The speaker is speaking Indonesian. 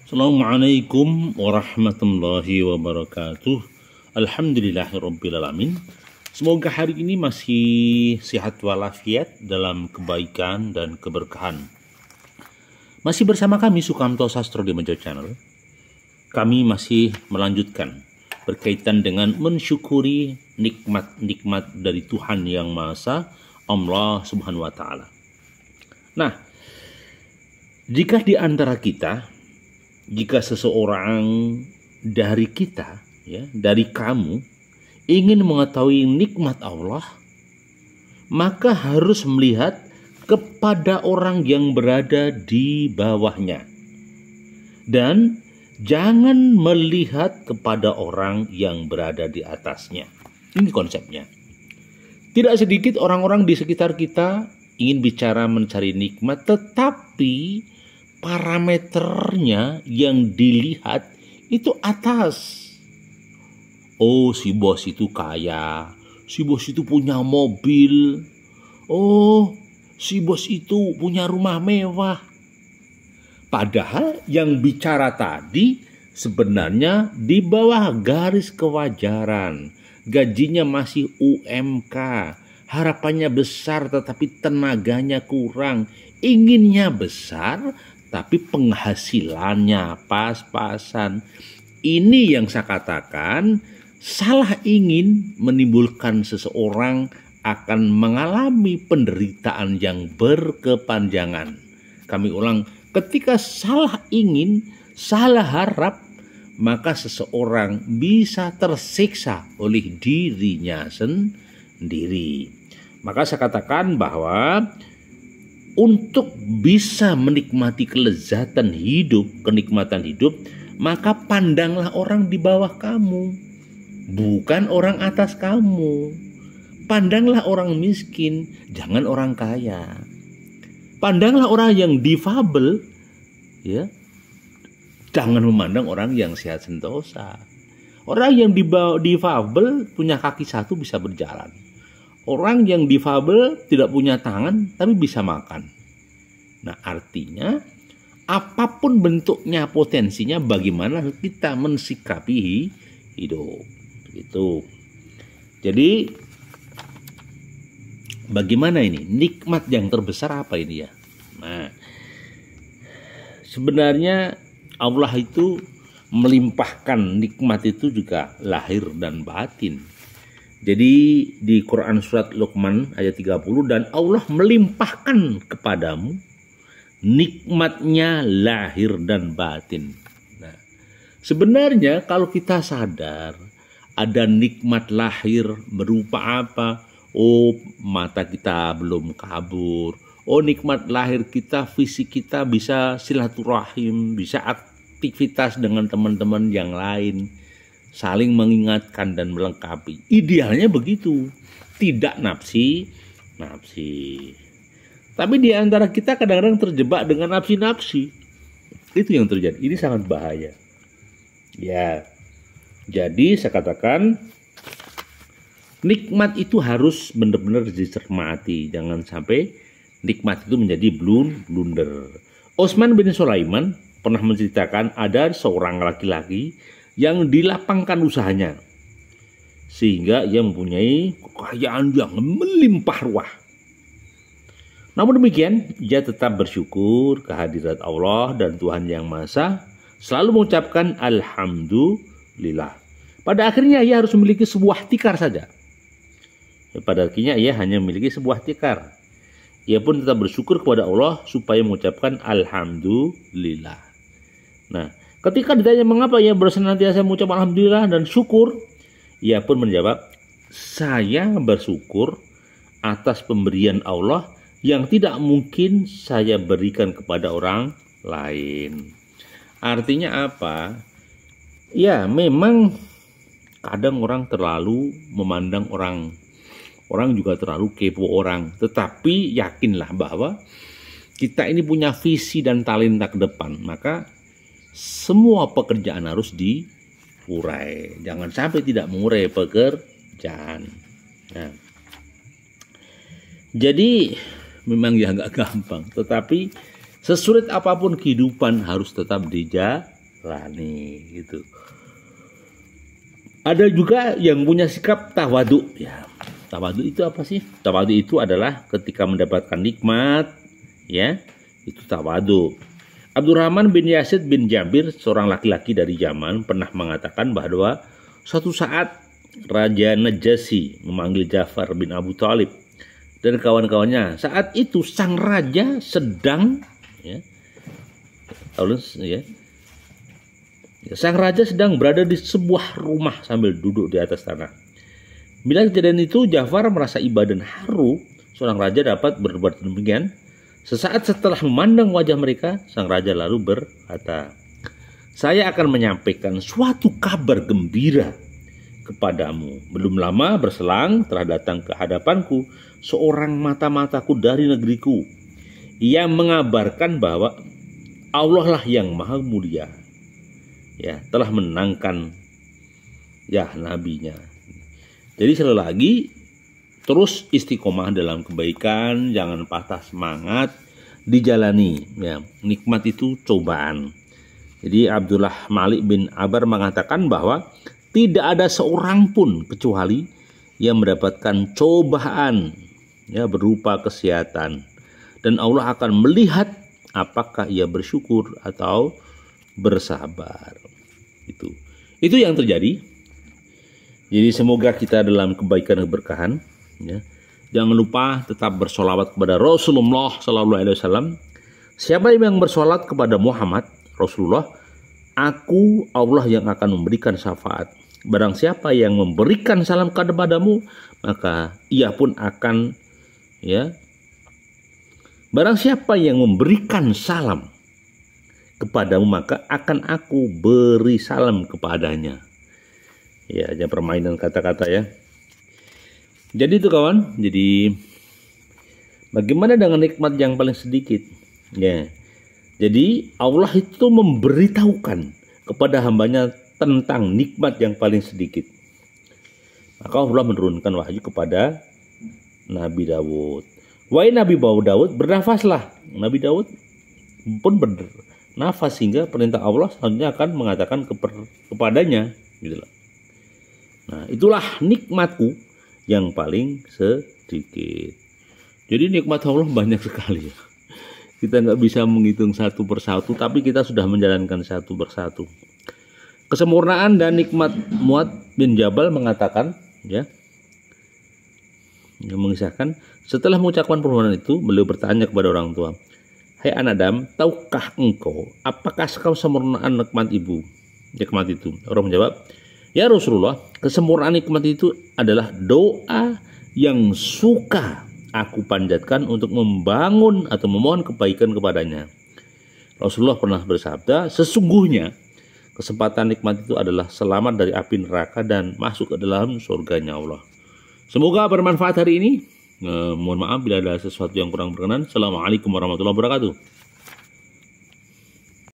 Assalamualaikum warahmatullahi wabarakatuh. Alhamdulillahirrabbilalamin. Semoga hari ini masih sehat walafiat dalam kebaikan dan keberkahan. Masih bersama kami Sukamto Sastro di Meja Channel. Kami masih melanjutkan berkaitan dengan mensyukuri nikmat-nikmat dari Tuhan Yang Maha Esa, Allah Subhanahu wa taala. Nah, jika di antara kita, jika seseorang dari kita, dari kamu, ingin mengetahui nikmat Allah, maka harus melihat kepada orang yang berada di bawahnya. Dan jangan melihat kepada orang yang berada di atasnya. Ini konsepnya. Tidak sedikit orang-orang di sekitar kita ingin bicara mencari nikmat, tetapi parameternya yang dilihat itu atas. Oh, si bos itu kaya, si bos itu punya mobil, oh, si bos itu punya rumah mewah. Padahal yang bicara tadi sebenarnya di bawah garis kewajaran. Gajinya masih UMK, harapannya besar tetapi tenaganya kurang. Inginnya besar tapi penghasilannya pas-pasan. Ini yang saya katakan, salah ingin menimbulkan seseorang akan mengalami penderitaan yang berkepanjangan. Kami ulang, ketika salah ingin, salah harap, maka seseorang bisa tersiksa oleh dirinya sendiri. Maka saya katakan bahwa untuk bisa menikmati kelezatan hidup, kenikmatan hidup, maka pandanglah orang di bawah kamu, bukan orang atas kamu. Pandanglah orang miskin, jangan orang kaya. Pandanglah orang yang difabel, jangan memandang orang yang sehat sentosa. Orang yang difabel punya kaki satu bisa berjalan. Orang yang difabel tidak punya tangan tapi bisa makan. Nah, artinya apapun bentuknya, potensinya, bagaimana kita mensikapi hidup. Begitu. Jadi bagaimana ini? Nikmat yang terbesar apa ini ya? Nah, sebenarnya Allah itu melimpahkan nikmat itu juga lahir dan batin. Jadi di Quran surat Luqman ayat 30, dan Allah melimpahkan kepadamu nikmatnya lahir dan batin. Nah, sebenarnya kalau kita sadar ada nikmat lahir berupa apa? Oh, mata kita belum kabur. Oh, nikmat lahir kita, fisik kita bisa silaturahim, bisa aktivitas dengan teman-teman yang lain, saling mengingatkan dan melengkapi. Idealnya begitu, tidak nafsi. Tapi di antara kita kadang-kadang terjebak dengan nafsi. Itu yang terjadi. Ini sangat bahaya. Ya, jadi saya katakan nikmat itu harus benar-benar dicermati. Jangan sampai nikmat itu menjadi blunder. Utsman bin Sulaiman pernah menceritakan ada seorang laki-laki yang dilapangkan usahanya sehingga ia mempunyai kekayaan yang melimpah ruah. Namun demikian, ia tetap bersyukur kehadirat Allah dan Tuhan Yang Maha Esa, selalu mengucapkan alhamdulillah. Pada akhirnya ia harus memiliki sebuah tikar saja. Pada akhirnya ia hanya memiliki sebuah tikar. Ia pun tetap bersyukur kepada Allah supaya mengucapkan alhamdulillah. Nah, ketika ditanya mengapa ia bersenantiasa mengucap alhamdulillah dan syukur, ia pun menjawab, saya bersyukur atas pemberian Allah yang tidak mungkin saya berikan kepada orang lain. Artinya apa? Ya, memang kadang orang terlalu memandang orang juga terlalu kepo orang. Tetapi yakinlah bahwa kita ini punya visi dan talenta ke depan. Maka semua pekerjaan harus diurai. Jangan sampai tidak mengurai pekerjaan. Nah, jadi memang ya nggak gampang. Tetapi sesulit apapun kehidupan harus tetap dijalani. Rani gitu. Ada juga yang punya sikap tawadu. Ya, tawadu itu apa sih? Tawadu itu adalah ketika mendapatkan nikmat, ya, itu tawadu. Abdurrahman bin Yazid bin Jabir, seorang laki-laki dari Yaman, pernah mengatakan bahwa suatu saat Raja Najasyi memanggil Ja'far bin Abu Thalib dan kawan-kawannya. Saat itu sang raja sedang, ya, sang raja sedang berada di sebuah rumah sambil duduk di atas tanah. Bila kejadian itu, Ja'far merasa iba dan haru seorang raja dapat berbuat demikian. Sesaat setelah memandang wajah mereka, sang raja lalu berkata, "Saya akan menyampaikan suatu kabar gembira kepadamu." Belum lama berselang telah datang ke hadapanku seorang mata-mataku dari negeriku. Ia mengabarkan bahwa Allah lah yang maha mulia, ya, telah menangkan, ya, nabinya. Jadi sekali lagi, terus istiqomah dalam kebaikan, jangan patah semangat, dijalani. Ya, nikmat itu cobaan. Jadi Abdullah Malik bin Abar mengatakan bahwa tidak ada seorang pun kecuali yang mendapatkan cobaan, ya, berupa kesehatan, dan Allah akan melihat apakah ia bersyukur atau bersabar. Itu yang terjadi. Jadi semoga kita dalam kebaikan dan keberkahan, ya. Jangan lupa tetap bersolawat kepada Rasulullah SAW. Siapa yang bersolawat kepada Muhammad Rasulullah, aku Allah yang akan memberikan syafaat. Barang siapa yang memberikan salam kepadamu, maka ia pun akan, ya, barang siapa yang memberikan salam kepadamu, maka akan aku beri salam kepadanya. Ya, jangan permainan kata-kata, ya. Jadi itu kawan, jadi bagaimana dengan nikmat yang paling sedikit? Ya, jadi Allah itu memberitahukan kepada hambanya tentang nikmat yang paling sedikit. Maka Allah menurunkan wahyu kepada Nabi Daud. Wahai Nabi Daud, bernafaslah. Nabi Daud pun bernafas sehingga perintah Allah selanjutnya akan mengatakan kepadanya, gitu loh. Nah, itulah nikmatku yang paling sedikit. Jadi nikmat Allah banyak sekali, ya. Kita nggak bisa menghitung satu persatu, tapi kita sudah menjalankan satu persatu. Kesempurnaan dan nikmat. Muad bin Jabal mengatakan, ya, yang mengisahkan, setelah mengucapkan permohonan itu, beliau bertanya kepada orang tua, "Hai anak Adam, tahukah engkau apakah kesempurnaan nikmat ibu?" Nikmat itu. Orang menjawab, "Ya Rasulullah, kesempurnaan nikmat itu adalah doa yang suka aku panjatkan untuk membangun atau memohon kebaikan kepadanya." Rasulullah pernah bersabda, "Sesungguhnya kesempatan nikmat itu adalah selamat dari api neraka dan masuk ke dalam surganya Allah." Semoga bermanfaat hari ini. Mohon maaf bila ada sesuatu yang kurang berkenan. Assalamualaikum warahmatullahi wabarakatuh.